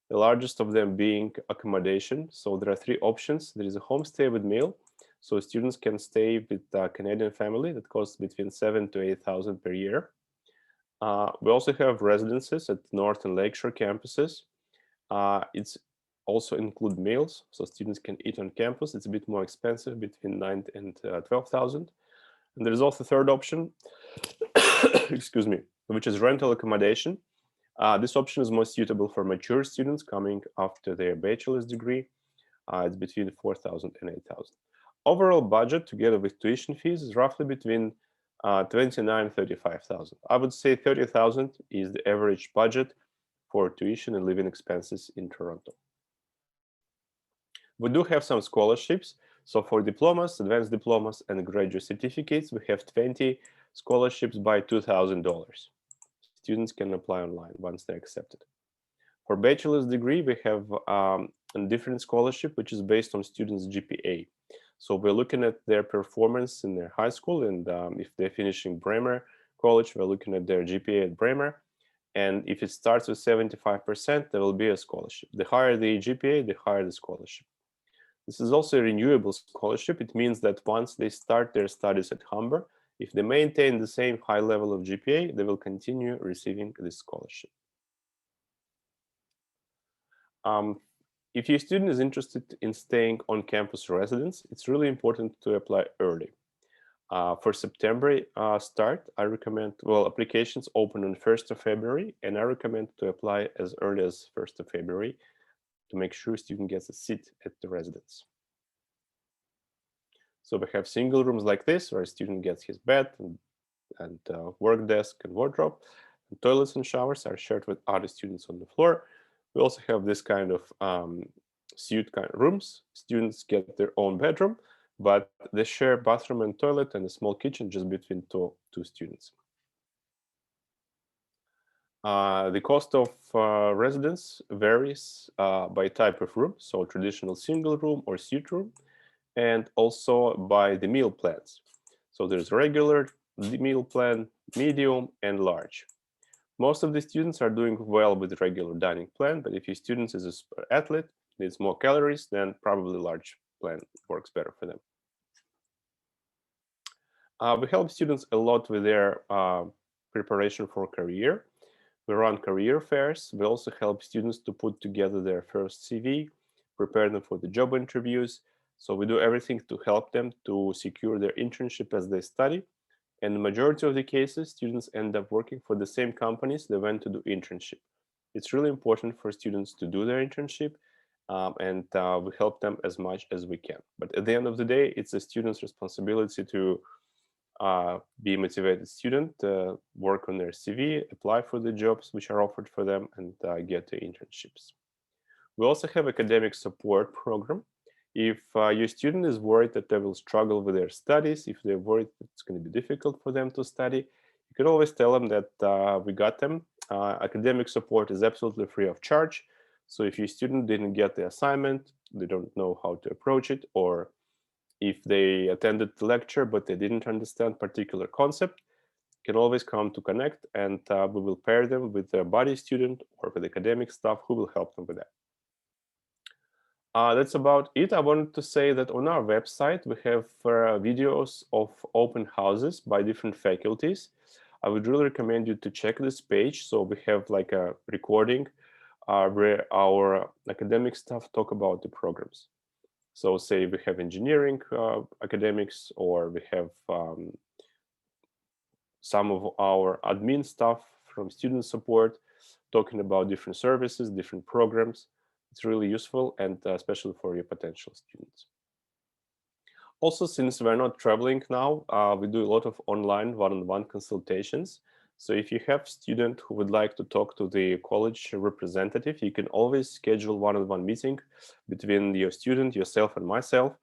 the largest of them being accommodation. So there are 3 options. There is a homestay with meal. So students can stay with a Canadian family that costs between 7,000 to 8,000 per year. We also have residences at North and Lakeshore campuses. It's also include meals, so students can eat on campus. It's a bit more expensive, between 9,000 and 12,000. And there's also a third option, excuse me, which is rental accommodation. This option is more suitable for mature students coming after their bachelor's degree. It's between 4,000 and 8,000. Overall budget, together with tuition fees, is roughly between 29,000 and 35,000. I would say 30,000 is the average budget for tuition and living expenses in Toronto. We do have some scholarships. So for diplomas, advanced diplomas, and graduate certificates, we have 20 scholarships by $2,000. Students can apply online once they're accepted. For bachelor's degree, we have a different scholarship, which is based on students' GPA. So we're looking at their performance in their high school, and if they're finishing Braemar College, we're looking at their GPA at Braemar. And if it starts with 75%, there will be a scholarship. The higher the GPA, the higher the scholarship. This is also a renewable scholarship. It means that once they start their studies at Humber, if they maintain the same high level of GPA, they will continue receiving this scholarship. If your student is interested in staying on campus residence, it's really important to apply early. For September start, I recommend, applications open on 1st of February, and I recommend to apply as early as 1st of February to make sure student gets a seat at the residence. So we have single rooms like this, where a student gets his bed and work desk and wardrobe. And toilets and showers are shared with other students on the floor. We also have this kind of suite kind of rooms. Students get their own bedroom, but they share bathroom and toilet and a small kitchen just between two students. The cost of residence varies by type of room, so traditional single room or suite room, and also by the meal plans. So there's regular meal plan, medium, and large. Most of the students are doing well with the regular dining plan, but if your student is an athlete, needs more calories, then probably large plan works better for them. We help students a lot with their preparation for career. We run career fairs. We also help students to put together their first CV, prepare them for the job interviews. So we do everything to help them to secure their internship as they study. And the majority of the cases, students end up working for the same companies they went to do internship. It's really important for students to do their internship, and we help them as much as we can. But at the end of the day, it's a student's responsibility to be a motivated student, work on their CV, apply for the jobs which are offered for them, and get the internships. We also have academic support program. If your student is worried that they will struggle with their studies, if they're worried that it's going to be difficult for them to study, you can always tell them that we got them. Academic support is absolutely free of charge. So if your student didn't get the assignment, they don't know how to approach it, or if they attended the lecture but they didn't understand particular concept, you can always come to Connect, and we will pair them with a buddy student or with academic staff who will help them with that. That's about it. I wanted to say that on our website, we have videos of open houses by different faculties. I would really recommend you to check this page. So we have like a recording where our academic staff talk about the programs. So say we have engineering academics, or we have some of our admin staff from student support talking about different services, different programs. It's really useful, and especially for your potential students. Also, since we're not traveling now, we do a lot of online one-on-one consultations. So if you have a student who would like to talk to the college representative, you can always schedule one-on-one meeting between your student, yourself, and myself.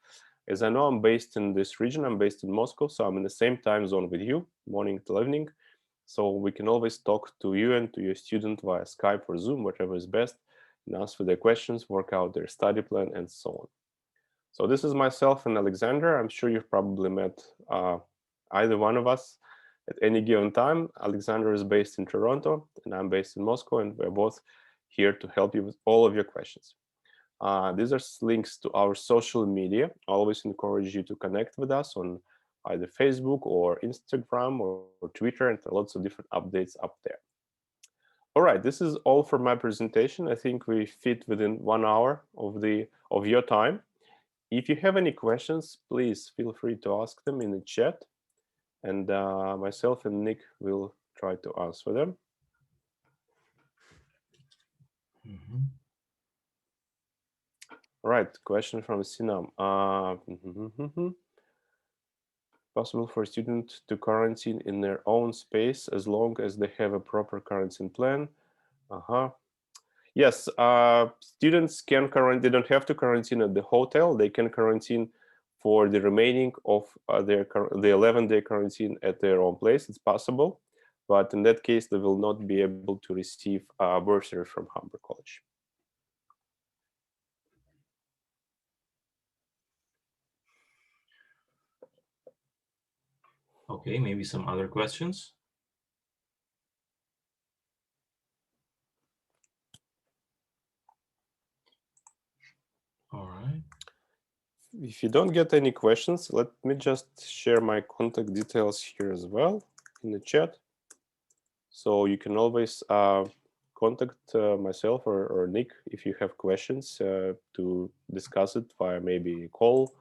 As I know, I'm based in this region, I'm based in Moscow, so I'm in the same time zone with you, morning till evening. So we can always talk to you and to your student via Skype or Zoom, whatever is best, and answer their questions, work out their study plan, and so on. So this is myself and Alexander. I'm sure you've probably met either one of us at any given time. Alexander is based in Toronto, and I'm based in Moscow, and we're both here to help you with all of your questions. These are links to our social media. I always encourage you to connect with us on either Facebook or Instagram or Twitter, and lots of different updates up there. All right, this is all for my presentation. I think we fit within 1 hour of your time. If you have any questions, please feel free to ask them in the chat, and myself and Nick will try to answer them. All right, question from Sinam. Possible for a student to quarantine in their own space as long as they have a proper quarantine plan? Yes, students can quarantine. They don't have to quarantine at the hotel. They can quarantine for the remaining of the 11-day quarantine at their own place. It's possible, but in that case, they will not be able to receive a bursary from Humber College. Okay, maybe some other questions. All right. If you don't get any questions, let me just share my contact details here as well in the chat. So you can always contact myself or Nick if you have questions to discuss it via maybe a call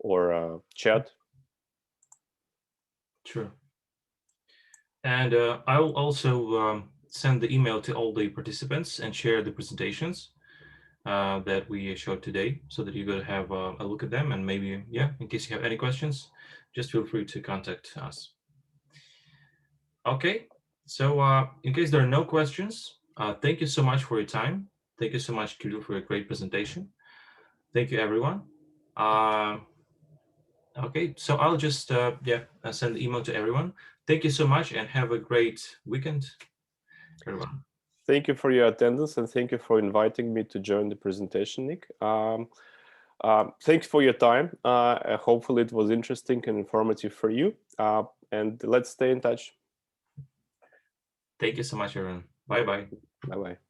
or chat. Sure. And I will also send the email to all the participants and share the presentations that we showed today, so that you could have a look at them, and maybe, yeah, in case you have any questions, just feel free to contact us. Okay, so in case there are no questions, thank you so much for your time. Thank you so much, Kirill, for a great presentation. Thank you, everyone. Okay, so I'll just send the email to everyone. Thank you so much, and have a great weekend, everyone. Thank you for your attendance, and thank you for inviting me to join the presentation, Nick. Thanks for your time. Hopefully it was interesting and informative for you. And let's stay in touch. Thank you so much, everyone. Bye-bye. Bye-bye.